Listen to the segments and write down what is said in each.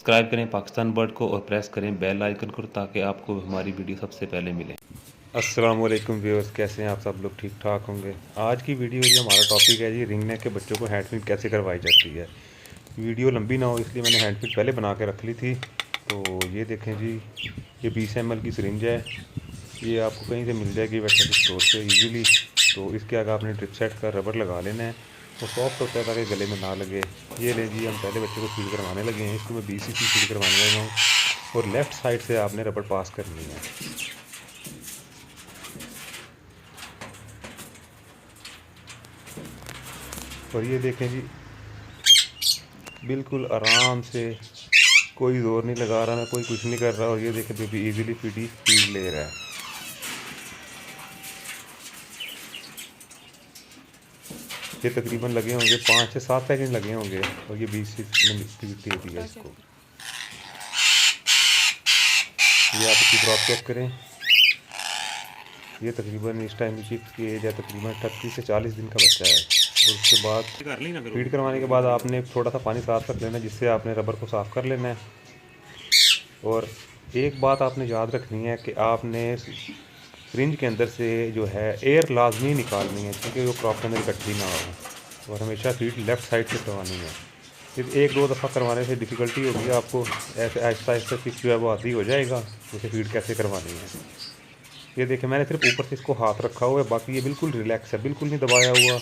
Subscribe करें Pakistan bird को और प्रेस करें बेल आइकन को ताकि आपको हमारी वीडियो सबसे पहले मिले। अस्सलाम वालेकुम व्यूअर्स, कैसे हैं आप सब लोग? ठीक ठाक होंगे। आज की वीडियो जी हमारा टॉपिक है जी रिंग नेक के बच्चों को हैंड फीड कैसे करवाई जाती है। वीडियो लंबी ना हो इसलिए मैंने हैंड फीड पहले बना के रख ली थी। तो ये देखें जी, ये 20 ml की सिरिंज है। ये आपको कहीं से मिल जाएगी वेटनरी स्टोर से इजीली। तो इसके आगे आपने ड्रिप सेट का रबर लगा लेना है। वो सॉफ्ट होता है ताकि गले में ना लगे। ये ले जी, हम पहले बच्चे को फीड करवाने लगे हैं। इसको मैं 20 cc फीड करवाने लगा हूँ और लेफ़्ट साइड से आपने रबर पास करनी है। और ये देखें जी, बिल्कुल आराम से, कोई ज़ोर नहीं लगा रहा, मैं कोई कुछ नहीं कर रहा। और ये देखें बेबी इजीली फीड ले रहा है। ये तकरीबन लगे होंगे 5 से 7 सेकंड लगे होंगे और ये 20 मिनट स्पीड दे दी है इसको। ये आप इसकी ड्रॉप चेक करें। ये तकरीबन इस टाइम की एज है तकरीबन 38 से 40 दिन का बच्चा है। और उसके बाद फीड करवाने के बाद आपने थोड़ा सा पानी साफ रख लेना है, जिससे आपने रबर को साफ़ कर लेना है। और एक बात आपने याद रखनी है कि आपने सिरिंज के अंदर से जो है एयर लाजमी निकालनी है, क्योंकि वो क्रॉप के अंदर इकट्ठी ना हो। और हमेशा फीड लेफ़्ट साइड से करवानी है। फिर एक दो दफ़ा करवाने से डिफ़िकल्टी होगी आपको, ऐसे आहिस्ता आहिस्ता फिक्स जो है वो आदी हो जाएगा उसे फीड कैसे करवानी है। ये देखें, मैंने सिर्फ ऊपर से इसको हाथ रखा हुआ है, बाकी ये बिल्कुल रिलैक्स है, बिल्कुल नहीं दबाया हुआ,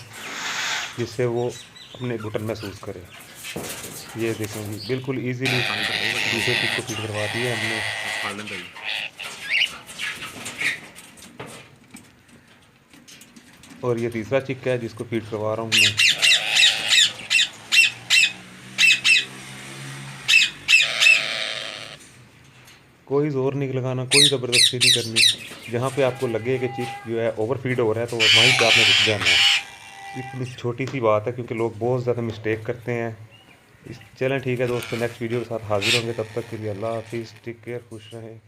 जिससे वो अपने घुटन महसूस करे। ये देखें जी, बिल्कुल ईजीली दूसरे चीज़ को फीड करवा दी है हमने। और ये तीसरा चिक्का है जिसको फीड करवा रहा हूँ मैं। कोई ज़ोर नहीं लगाना, कोई ज़बरदस्ती नहीं करनी। जहाँ पे आपको लगे कि चिक जो है ओवर फीड हो रहा है तो वहीं पे आपने रुक जाना है। इतनी छोटी सी बात है, क्योंकि लोग बहुत ज़्यादा मिस्टेक करते हैं। चलें ठीक है दोस्तों, नेक्स्ट वीडियो के साथ हाजिर होंगे। तब तक के लिए अल्लाह हाफिज़, टेक केयर, खुश रहें।